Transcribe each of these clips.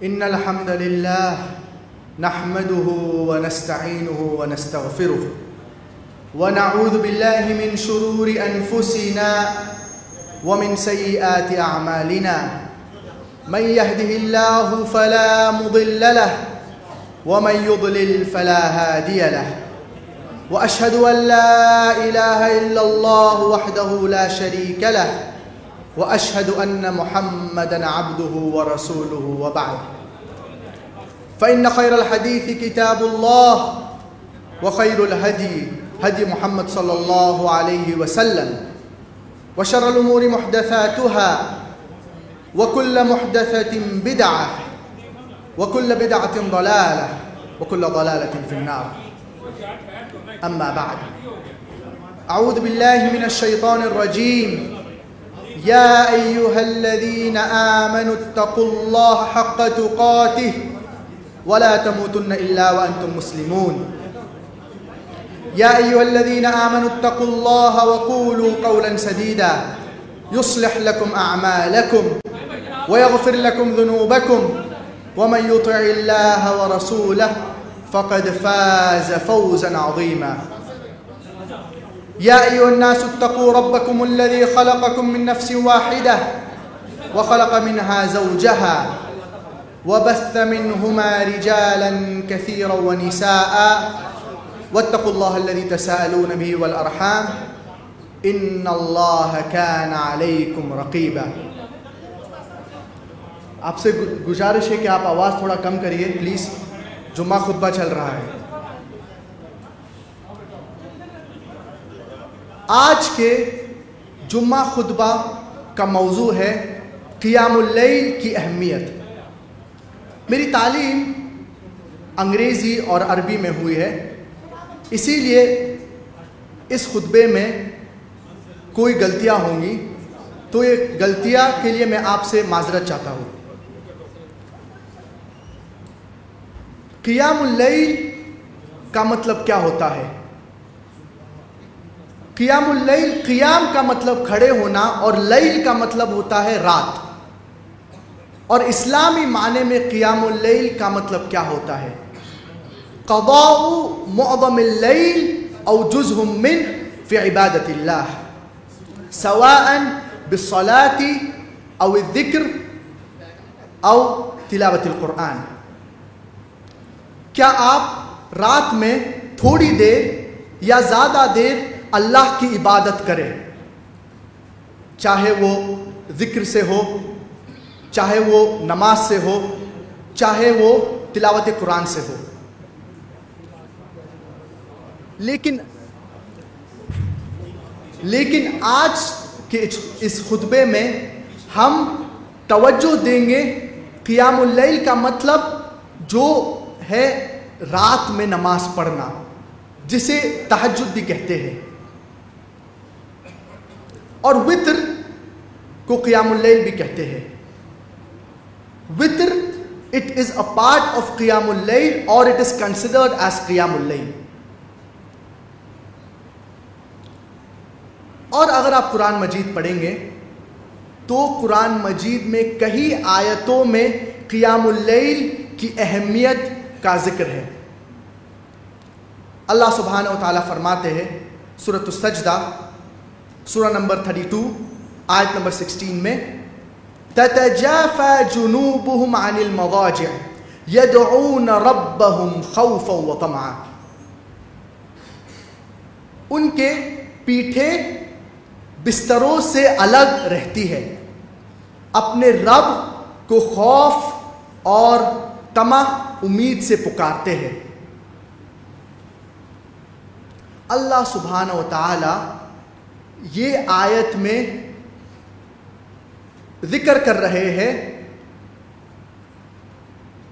إن الحمد لله نحمده ونستعينه ونستغفره ونعوذ بالله من شرور أنفسنا ومن سيئات أعمالنا من يهده الله فلا مضل له ومن يضلل فلا هادي له وأشهد أن لا إله إلا الله وحده لا شريك له وأشهد أن محمدًا عبده ورسوله وبعد فإن خير الحديث كتاب الله وخير الهدي هدي محمد صلى الله عليه وسلم وشر الأمور محدثاتها وكل محدثة بدعة وكل بدعة ضلالة وكل ضلالة في النار أما بعد أعوذ بالله من الشيطان الرجيم يا أيها الذين آمنوا اتقوا الله حق تقاته ولا تموتن إلا وأنتم مسلمون يا أيها الذين آمنوا اتقوا الله وقولوا قولا سديدا يصلح لكم أعمالكم ويغفر لكم ذنوبكم ومن يطع الله ورسوله فقد فاز فوزا عظيما يا أيها الناس اتقوا ربكم الذي خلقكم من نفس واحدة وخلق منها زوجها وبث منهما رجالا كثيرا ونساء واتقوا الله الذي تساءلون به والأرحام إن الله كان عليكم رقيبا. آپ سے گزارش ہے کہ آپ آواز تھوڑا کم کریے پلیز، جمعہ خطبہ چل رہا ہے. آج کے جمعہ خطبہ کا موضوع ہے قیام اللیل کی اہمیت. میری تعلیم انگریزی اور عربی میں ہوئی ہے، اسی لیے اس خطبے میں کوئی غلطیاں ہوں گی تو یہ غلطیاں کے لیے میں آپ سے معذرت چاہتا ہوں. قیام اللیل کا مطلب کیا ہوتا ہے؟ قیام اللیل، قیام کا مطلب کھڑے ہونا اور لیل کا مطلب ہوتا ہے رات. اور اسلامی معنی میں قیام اللیل کا مطلب کیا ہوتا ہے؟ قضاء معظم اللیل او جزء منه في عبادة الله سواء بالصلاة او الذکر او تلاوت القرآن. کیا آپ رات میں تھوڑی دیر یا زیادہ دیر اللہ کی عبادت کریں، چاہے وہ ذکر سے ہو، چاہے وہ نماز سے ہو، چاہے وہ تلاوت قرآن سے ہو؟ لیکن آج کے اس خطبے میں ہم توجہ دیں گے قیام اللیل کا مطلب جو ہے رات میں نماز پڑھنا، جسے تہجد بھی کہتے ہیں. اور وتر کو قیام اللیل بھی کہتے ہیں. وتر it is a part of قیام اللیل or it is considered as قیام اللیل. اور اگر آپ قرآن مجید پڑھیں گے تو قرآن مجید میں کئی آیتوں میں قیام اللیل کی اہمیت کا ذکر ہے. اللہ سبحانہ و تعالیٰ فرماتے ہیں سورۃ السجدہ سورہ نمبر 32 آیت نمبر 16 میں تَتَجَافَى جُنُوبُهُمْ عَنِ الْمَضَاجِعِ يَدْعُونَ رَبَّهُمْ خَوْفًا وَطَمَعًا. ان کے پیٹھیں بستروں سے الگ رہتی ہے، اپنے رب کو خوف اور طمع امید سے پکارتے ہیں. اللہ سبحانہ و تعالی یہ آیت میں ذکر کر رہے ہیں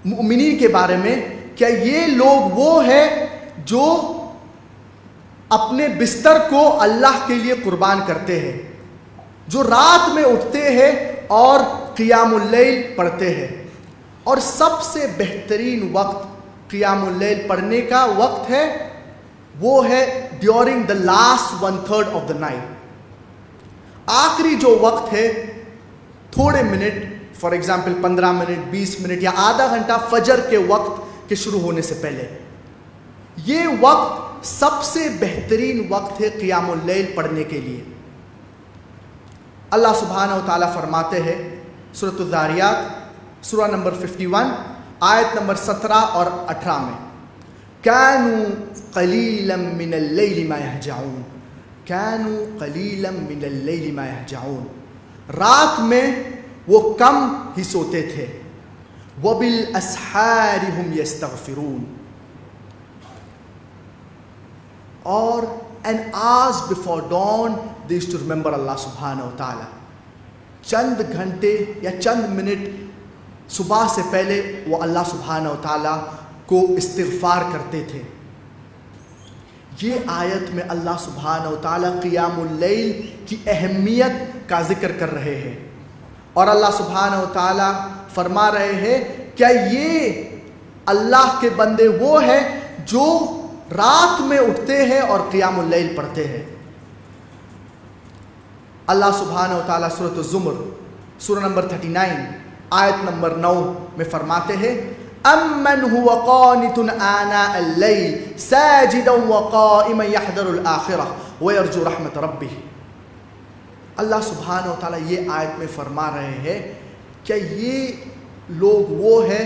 مؤمنین کے بارے میں کہ یہ لوگ وہ ہیں جو اپنے بستر کو اللہ کے لیے قربان کرتے ہیں، جو رات میں اٹھتے ہیں اور قیام اللیل پڑھتے ہیں. اور سب سے بہترین وقت قیام اللیل پڑھنے کا وقت ہے وہ ہے during the last 1/3 of the night. آخری جو وقت ہے تھوڑے minute for example 15 minute 20 minute یا آدھا گھنٹہ فجر کے وقت کے شروع ہونے سے پہلے. یہ وقت سب سے بہترین وقت ہے قیام اللیل پڑھنے کے لیے. اللہ سبحانہ و تعالیٰ فرماتے ہیں سورۃ الذاریات سورہ نمبر 51 آیت نمبر 17 اور 18 میں كانوا قليلا من الليل ما يهجعون كانوا قليلا من الليل ما يهجعون. رات میں وہ کم ہی سوتے تھے. وبالاسحار هم يستغفرون. اور an hours before dawn they used to remember Allah subhanahu wa ta'ala. چند گھنٹے یا چند منٹ صبح سے پہلے وہ اللہ سبحانہ و تعالیٰ کو استغفار کرتے تھے. یہ آیت میں اللہ سبحانہ و تعالیٰ قیام اللیل کی اہمیت کا ذکر کر رہے ہیں اور اللہ سبحانہ و تعالیٰ فرما رہے ہیں کیا یہ اللہ کے بندے وہ ہیں جو رات میں اٹھتے ہیں اور قیام اللیل پڑھتے ہیں. اللہ سبحانہ و تعالیٰ سورۃ الزمر سورہ نمبر 39 آیت نمبر 9 میں فرماتے ہیں امن هو قانت آناء اللیل ساجدا وقائما يحذر الآخرہ ويرجو رحمت ربہ. اللہ سبحانہ و تعالیٰ یہ آیت میں فرما رہے ہیں کہ یہ لوگ وہ ہیں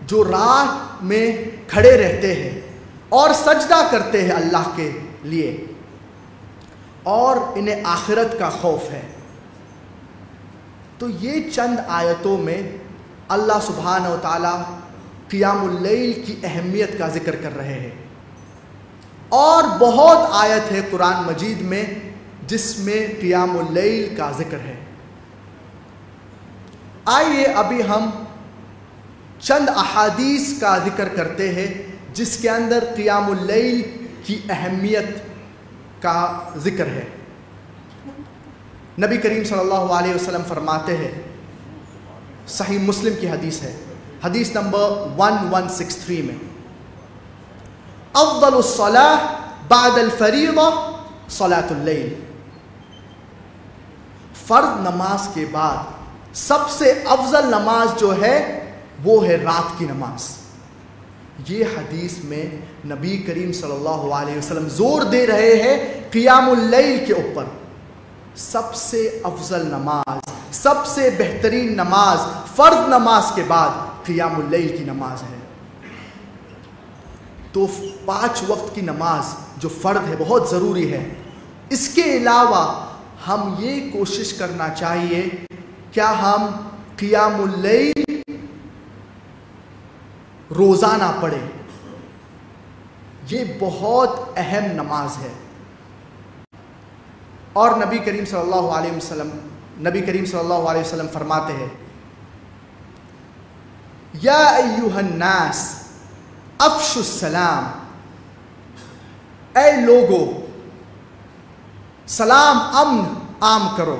جو رات میں کھڑے رہتے ہیں اور سجدہ کرتے ہیں اللہ کے لیے اور انہیں آخرت کا خوف ہے. تو یہ چند آیتوں میں اللہ سبحانہ و تعالیٰ قیام اللیل کی اہمیت کا ذکر کر رہے ہیں. اور بہت آیت ہے قرآن مجید میں جس میں قیام اللیل کا ذکر ہے. آئیے ابھی ہم چند احادیث کا ذکر کرتے ہیں جس کے اندر قیام اللیل کی اہمیت کا ذکر ہے. نبی کریم صلی اللہ علیہ وسلم فرماتے ہیں صحیح مسلم کی حدیث ہے حدیث نمبر 1163 میں افضل الصلاة بعد الفریضہ صلاۃ اللیل. فرض نماز کے بعد سب سے افضل نماز جو ہے وہ ہے رات کی نماز. یہ حدیث میں نبی کریم صلی اللہ علیہ وسلم زور دے رہے ہیں قیام اللیل کے اوپر. سب سے افضل نماز سب سے بہترین نماز فرض نماز کے بعد قیام اللیل کی نماز ہے. تو 5 وقت کی نماز جو فرض ہے بہت ضروری ہے. اس کے علاوہ ہم یہ کوشش کرنا چاہیے کیا ہم قیام اللیل روزانہ پڑھیں. یہ بہت اہم نماز ہے. اور نبی کریم صلی اللہ علیہ وسلم فرماتے ہیں یا ایھا الناس افشوا السلام. اے لوگو سلام امن عام کرو.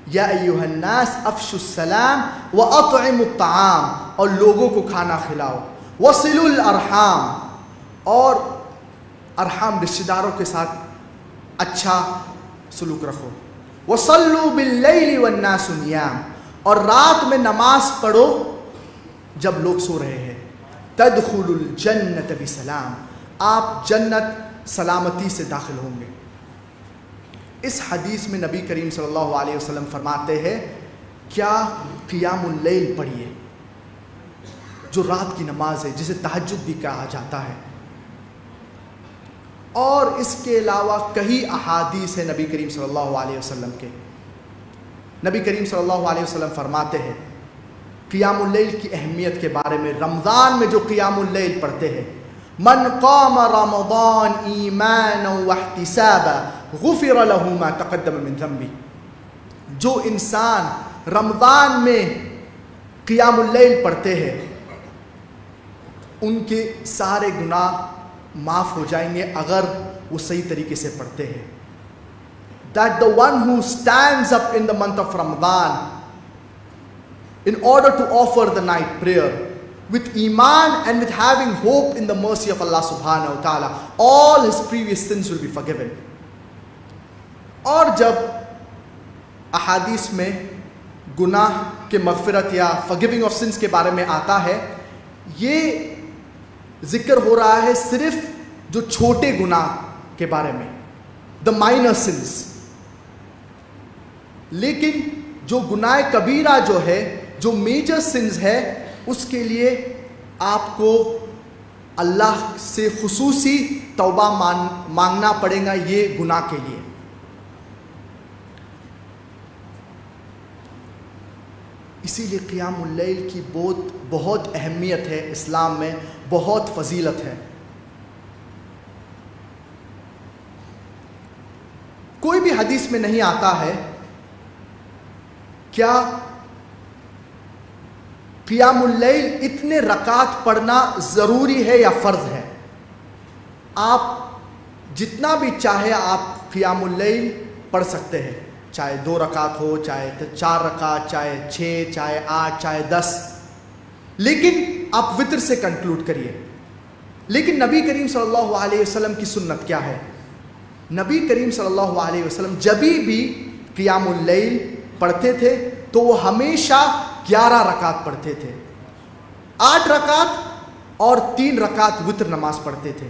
یا ایھا الناس افشوا السلام واطعموا الطعام. اور لوگوں کو کھانا کھلاؤ. وصلوا الارحام. اور ارحام رشتہ داروں کے ساتھ اچھا سلوک رکھو. وصلوا باللیل والناس نیام. اور رات میں نماز پڑھو جب لوگ سو رہے ہیں. تدخلوا الجنت بسلام. آپ جنت سلامتی سے داخل ہوں گے. اس حدیث میں نبی کریم صلی اللہ علیہ وسلم فرماتے ہیں کیا قیام اللیل پڑھیے جو رات کی نماز ہے جسے تہجد بھی کہا جاتا ہے. اور اس کے علاوہ کئی احادیث ہیں نبی کریم صلی اللہ علیہ وسلم کے. نبی کریم صلی اللہ علیہ وسلم فرماتے ہیں قیام اللیل کی اہمیت کے بارے میں رمضان میں جو قیام اللیل پڑھتے ہیں من قام رمضان ایمانا واحتسابا غفر له ما تقدم من ذنبه. جو انسان رمضان میں قیام اللیل پڑھتے ہیں ان کے سارے گناہ معاف ہو جائیں گے اگر وہ صحیح طریقے سے پڑھتے ہیں. That the one who stands up in the month of Ramadan in order to offer the night prayer with iman and with having hope in the mercy of Allah subhanahu wa ta'ala, all his previous sins will be forgiven. اور جب احادیث میں گناہ کے مغفرت یا forgiving of sins کے بارے میں آتا ہے، یہ ذکر ہو رہا ہے صرف جو چھوٹے گناہ کے بارے میں، the minor sins. لیکن جو گناہ کبیرہ جو ہے، جو میجر سنز ہے، اس کے لیے آپ کو اللہ سے خصوصی توبہ مانگنا پڑے گا یہ گناہ کے لیے. اسی لیے قیام اللیل کی بہت اہمیت ہے، اسلام میں بہت فضیلت ہے. کوئی بھی حدیث میں نہیں آتا ہے کیا قیام اللیل اتنے رکعت پڑھنا ضروری ہے یا فرض ہے. آپ جتنا بھی چاہے آپ قیام اللیل پڑھ سکتے ہیں، چاہے 2 رکعت ہو، چاہے 4 رکعت، چاہے 6، چاہے 8، چاہے 10، لیکن آپ وتر سے کنکلوڈ کریے. لیکن نبی کریم صلی اللہ علیہ وسلم کی سنت کیا ہے؟ نبی کریم صلی اللہ علیہ وسلم جب بھی قیام اللیل پڑھتے تھے تو وہ ہمیشہ 11 رکعت پڑھتے تھے، 8 رکعت اور 3 رکعت وتر نماز پڑھتے تھے.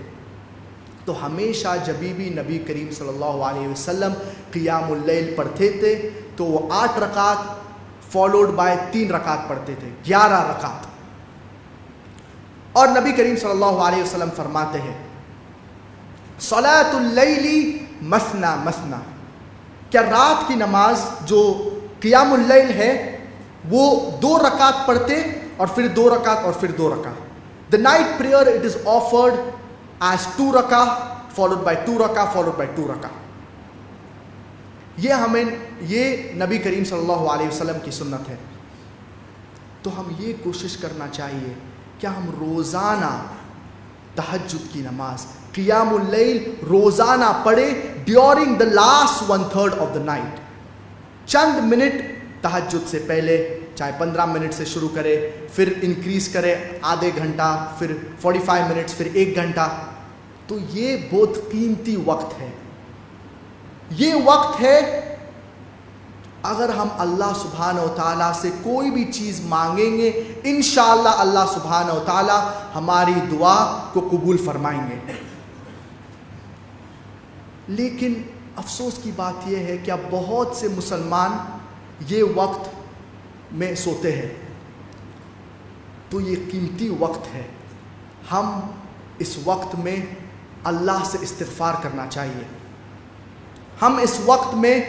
تو ہمیشہ جب بھی نبی کریم صلی اللہ علیہ وسلم قیام اللیل پڑھتے تھے تو وہ 8 رکعت فالوڈ بائی 3 رکعت پڑھتے تھے، 11 رکعت. اور نبی کریم صلی اللہ علیہ وسلم فرماتے ہیں صلاۃ اللیل مثنا مثنا، کیا رات کی نماز جو قیام اللیل ہے وہ 2 رکعت پڑھتے اور پھر 2 رکعت اور پھر 2 رکعت. The night prayer it is offered as 2 رکعت followed by 2 رکعت followed by 2 رکعت. یہ نبی کریم صلی اللہ علیہ وسلم کی سنت ہے. تو ہم یہ کوشش کرنا چاہیے کہ ہم روزانہ تہجد کی نماز قیام اللیل روزانہ پڑھے during the last 1/3 of the night. چند منٹ تہجد سے پہلے، چاہے 15 منٹ سے شروع کرے، پھر انکریز کرے آدھے گھنٹہ، پھر 45 منٹس، پھر 1 گھنٹہ. تو یہ بہت قیمتی وقت ہے. یہ وقت ہے اگر ہم اللہ سبحانہ و تعالیٰ سے کوئی بھی چیز مانگیں گے انشاءاللہ اللہ سبحانہ و تعالیٰ ہماری دعا کو قبول فرمائیں گے. لیکن افسوس کی بات یہ ہے کہ اب بہت سے مسلمان یہ وقت میں سوتے ہیں. تو یہ قیمتی وقت ہے، ہم اس وقت میں اللہ سے استغفار کرنا چاہیے. ہم اس وقت میں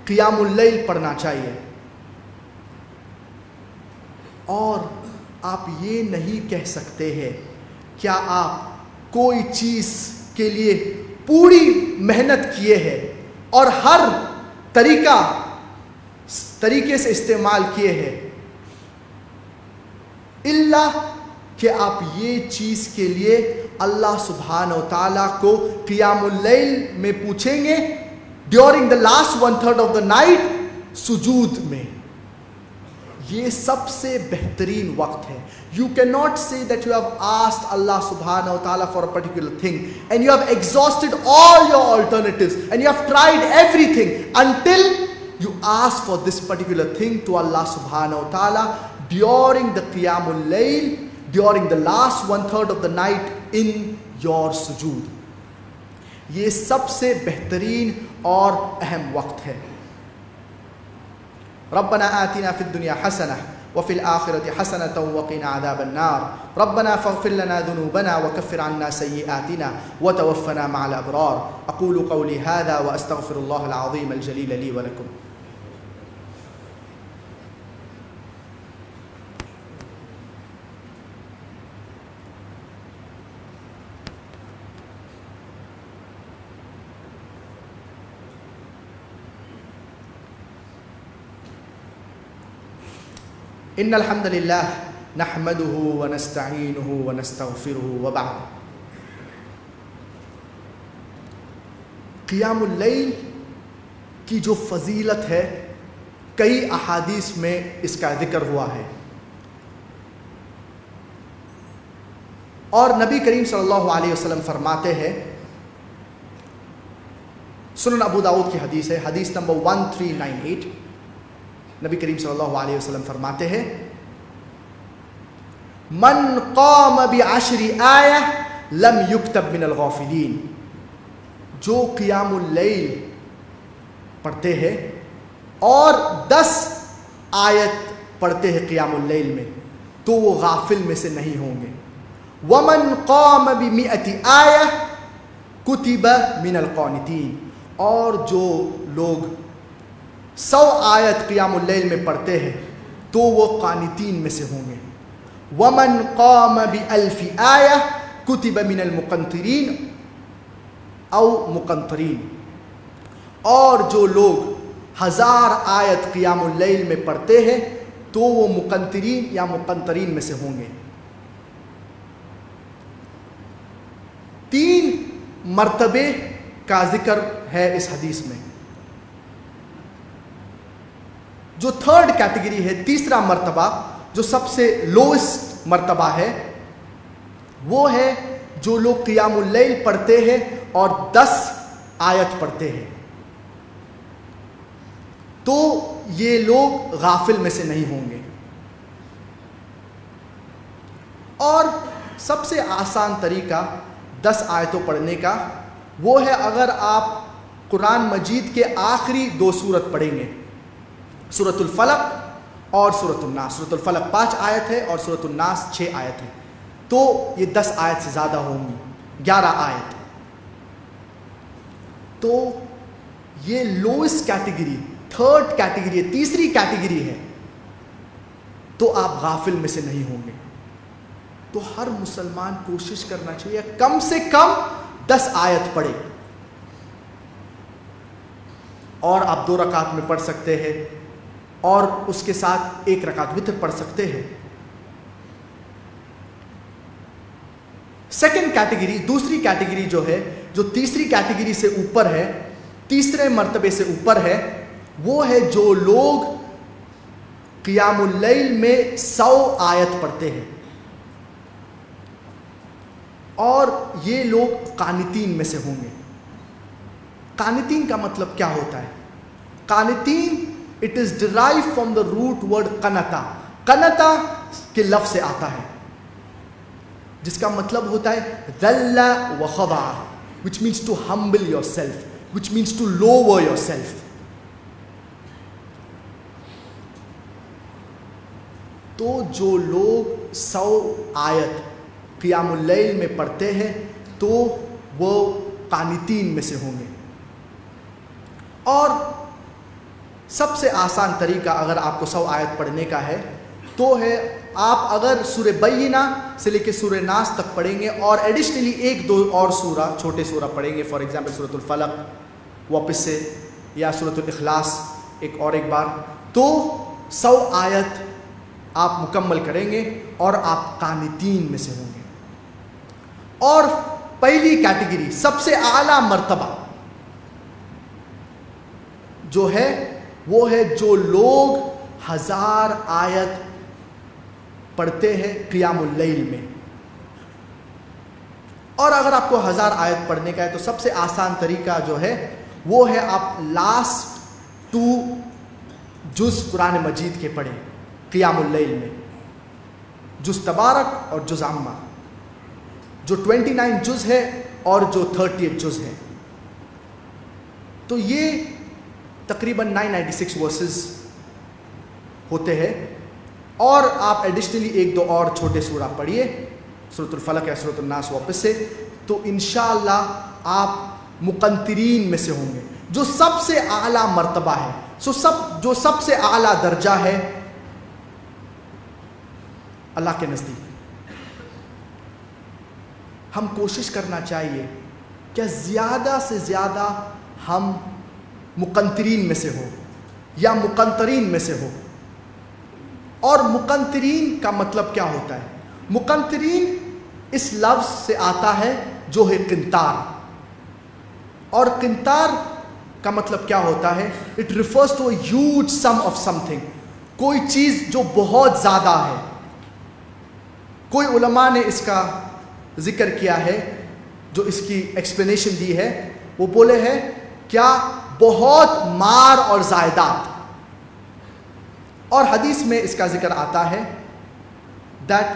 قیام اللیل پڑھنا چاہیے. اور آپ یہ نہیں کہہ سکتے ہیں کیا آپ کوئی چیز کے لیے پوری محنت کیے ہیں اور ہر طریقے سے استعمال کیے ہیں، اللہ کہ آپ یہ چیز کے لیے اللہ سبحانہ و تعالیٰ کو قیام اللیل میں پوچھیں گے during the last 1/3 of the night سجود میں. یہ سب سے بہترین وقت ہے. You cannot say that you have asked Allah subhanahu wa ta'ala for a particular thing and you have exhausted all your alternatives and you have tried everything until you ask for this particular thing to Allah subhanahu wa ta'ala during the qiyamul layl, during the last 1/3 of the night in your sujood. یہ سب سے بہترین اور اہم وقت ہے. ربنا آتنا في الدنيا حسنة وفي الآخرة حسنة وقنا عذاب النار. ربنا فاغفر لنا ذنوبنا وكفر عنا سيئاتنا وتوفنا مع الأبرار. أقول قولي هذا وأستغفر الله العظيم الجليل لي ولكم. ان الحمد للہ نحمده ونستعینه ونستغفره وبعد. قیام اللیل کی جو فضیلت ہے کئی احادیث میں اس کا ذکر ہوا ہے، اور نبی کریم صلی اللہ علیہ وسلم فرماتے ہیں، سنن ابو داؤد کی حدیث ہے، حدیث نمبر 1398، نبی کریم صلی اللہ علیہ وسلم فرماتے ہیں من قام بعشر آیہ لم یکتب من الغافلین، جو قیام اللیل پڑھتے ہیں اور 10 آیت پڑھتے ہیں قیام اللیل میں تو وہ غافل میں سے نہیں ہوں گے۔ ومن قام بمئۃ آیہ کتب من القانتین، اور جو لوگ 100 آیت قیام اللیل میں پڑھتے ہیں تو وہ قانتین میں سے ہوں گے۔ ومن قام بألف آیہ کتب من المقنطرین او مقنطرین، اور جو لوگ 1000 آیت قیام اللیل میں پڑھتے ہیں تو وہ مقنطرین یا مقنطرین میں سے ہوں گے۔ 3 مرتبے کا ذکر ہے اس حدیث میں۔ جو 3rd کیٹیگری ہے، تیسرا مرتبہ جو سب سے لوئسٹ مرتبہ ہے، وہ ہے جو لوگ قیام اللیل پڑھتے ہیں اور 10 آیت پڑھتے ہیں، تو یہ لوگ غافل میں سے نہیں ہوں گے۔ اور سب سے آسان طریقہ 10 آیتوں پڑھنے کا وہ ہے اگر آپ قرآن مجید کے آخری 2 سورت پڑھیں گے، سورۃ الفلق اور سورۃ الناس۔ سورۃ الفلق 5 آیت ہے اور سورۃ الناس 6 آیت ہے، تو یہ 10 آیت سے زیادہ ہوں گی، 11 آیت۔ تو یہ لوئسٹ کیٹیگری، 3rd کیٹیگری، تیسری کیٹیگری ہے، تو آپ غافل میں سے نہیں ہوں گے۔ تو ہر مسلمان کوشش کرنا چاہیے کم سے کم 10 آیت پڑھے، اور آپ 2 رکعت میں پڑھ سکتے ہیں اور اس کے ساتھ 1 رکعت وتر پڑھ سکتے ہیں۔ سیکنڈ کیٹیگری، دوسری کیٹیگری جو ہے، جو تیسری کیٹیگری سے اوپر ہے، تیسرے مرتبے سے اوپر ہے، وہ ہے جو لوگ قیام اللیل میں 100 آیت پڑھتے ہیں، اور یہ لوگ قانتین میں سے ہوں گے۔ قانتین کا مطلب کیا ہوتا ہے؟ قانتین it is derived from the root word قنتا، قنتا کے لفظ سے آتا ہے، جس کا مطلب ہوتا ہے ذل وخضع، which means to humble yourself, which means to lower yourself۔ تو جو لوگ 100 آیت قیام اللیل میں پڑھتے ہیں تو وہ قانتین میں سے ہوں گے۔ اور سب سے آسان طریقہ اگر آپ کو 100 آیت پڑھنے کا ہے تو ہے آپ اگر سورہ بینہ سے لے کے سورہ ناس تک پڑھیں گے اور ایڈیشنلی 1-2 اور سورہ، چھوٹے سورہ پڑھیں گے، فار ایگزامپل سورۃ الفلق واپس سے، یا سورۃ الاخلاص ایک بار، تو 100 آیت آپ مکمل کریں گے اور آپ قانتین میں سے ہوں گے۔ اور پہلی کیٹیگری، سب سے اعلیٰ مرتبہ جو ہے وہ ہے جو لوگ 1000 آیت پڑھتے ہیں قیام اللیل میں۔ اور اگر آپ کو 1000 آیت پڑھنے کا ہے تو سب سے آسان طریقہ جو ہے وہ ہے آپ لاسٹ 2 جز قرآن مجید کے پڑھیں قیام اللیل میں، جز تبارک اور جز عامہ، جو 29 جز ہے اور جو 38 جز ہے۔ تو یہ تقریباً 996 ورسز ہوتے ہیں، اور آپ ایڈیشنلی 1-2 اور چھوٹے سورہ پڑھیے، سورۃ الفلق یا سورۃ الناس واپس سے، تو انشاءاللہ آپ مقنطرین میں سے ہوں گے، جو سب سے اعلیٰ مرتبہ ہے، جو سب سے اعلیٰ درجہ ہے اللہ کے نزدیک۔ ہم کوشش کرنا چاہیے کہ زیادہ سے زیادہ ہم مقنطرین میں سے ہو یا مقنطرین میں سے ہو۔ اور مقنطرین کا مطلب کیا ہوتا ہے؟ مقنطرین اس لفظ سے آتا ہے جو ہے قنطار، اور قنطار کا مطلب کیا ہوتا ہے؟ It refers to a huge sum of something, کوئی چیز جو بہت زیادہ ہے۔ کوئی علماء نے اس کا ذکر کیا ہے، جو اس کی ایکسپلینیشن دی ہے، وہ بولے ہیں کیا بہت مار اور زائدات، اور حدیث میں اس کا ذکر آتا ہے that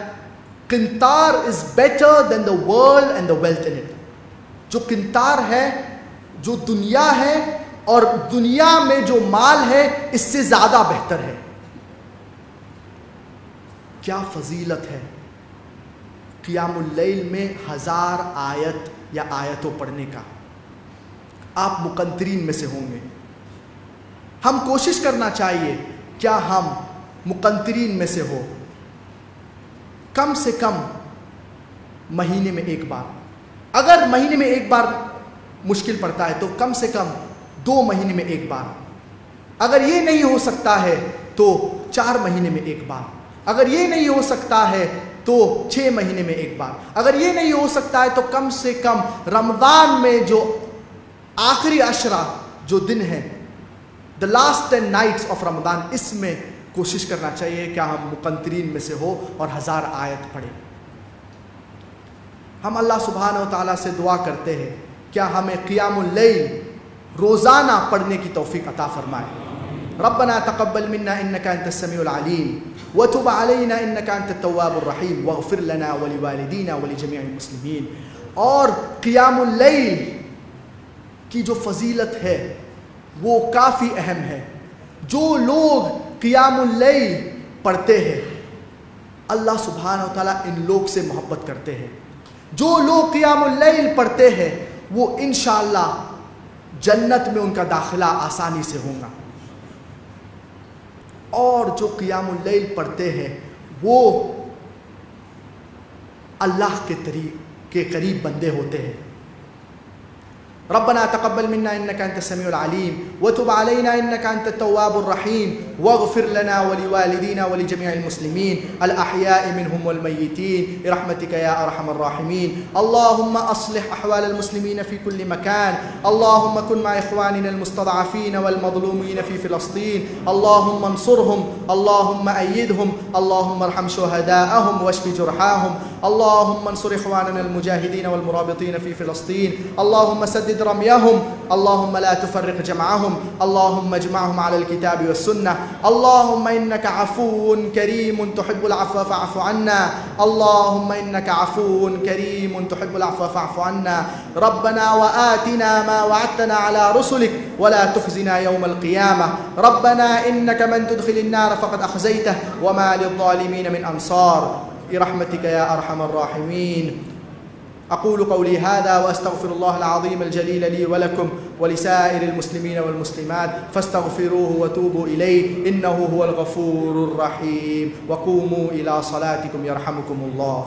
قنطار is better than the world and the wealth in it. جو قنطار ہے، جو دنیا ہے اور دنیا میں جو مال ہے اس سے زیادہ بہتر ہے. کیا فضیلت ہے قیام اللیل میں 1000 آیت یا آیتوں پڑھنے کا. آپ مقنطرین میں سے ہوں گے. ہم کوشش کرنا چاہیے کیا ہم مقنطرین میں سے ہو، کم سے کم مہینے میں ایک بار. اگر مہینے میں ایک بار مشکل پڑتا ہے تو کم سے کم 2 مہینے میں ایک بار. اگر یہ نہیں ہو سکتا ہے تو 4 مہینے میں ایک بار. اگر یہ نہیں ہو سکتا ہے تو 6 مہینے میں ایک بار. اگر یہ نہیں ہو سکتا ہے تو کم سے کم رمضان میں جو آخری عشرہ جو دن ہے، the last 10 nights of رمضان، اس میں کوشش کرنا چاہیے کہ ہم مقنطرین میں سے ہو اور 1000 آیت پڑھیں. ہم اللہ سبحانہ و تعالیٰ سے دعا کرتے ہیں کیا ہمیں قیام اللیل روزانہ پڑھنے کی توفیق عطا فرمائے. ربنا تقبل منا انك انت السميع العليم وتب علينا انك انت التواب الرحيم واغفر لنا ولوالدينا ولجميع المسلمين. اور قیام اللیل کی جو فضیلت ہے وہ کافی اہم ہے. جو لوگ قیام اللیل پڑھتے ہیں اللہ سبحانہ و تعالیٰ ان لوگ سے محبت کرتے ہیں. جو لوگ قیام اللیل پڑھتے ہیں وہ انشاءاللہ جنت میں ان کا داخلہ آسانی سے ہوگا. اور جو قیام اللیل پڑھتے ہیں وہ اللہ کے قریب بندے ہوتے ہیں. ربنا تقبل منا انك انت السميع العليم وتب علينا انك انت التواب الرحيم واغفر لنا ولوالدينا ولجميع المسلمين الاحياء منهم والميتين برحمتك يا ارحم الراحمين. اللهم اصلح احوال المسلمين في كل مكان. اللهم كن مع اخواننا المستضعفين والمظلومين في فلسطين. اللهم انصرهم، اللهم ايدهم، اللهم ارحم شهداءهم واشف جرحاهم. اللهم انصر اخواننا المجاهدين والمرابطين في فلسطين. اللهم سدد رميهم، اللهم لا تفرق جمعهم، اللهم اجمعهم على الكتاب والسنة. اللهم إنك عفو كريم تحب العفو فاعف عنا. اللهم إنك عفو كريم تحب العفو فاعف عنا. ربنا وآتنا ما وعدتنا على رسلك ولا تخزنا يوم القيامة. ربنا إنك من تدخل النار فقد أخزيته وما للظالمين من أنصار برحمتك يا أرحم الراحمين. أقول قولي هذا وأستغفر الله العظيم الجليل لي ولكم ولسائر المسلمين والمسلمات فاستغفروه وتوبوا إليه إنه هو الغفور الرحيم. وقوموا إلى صلاتكم يرحمكم الله.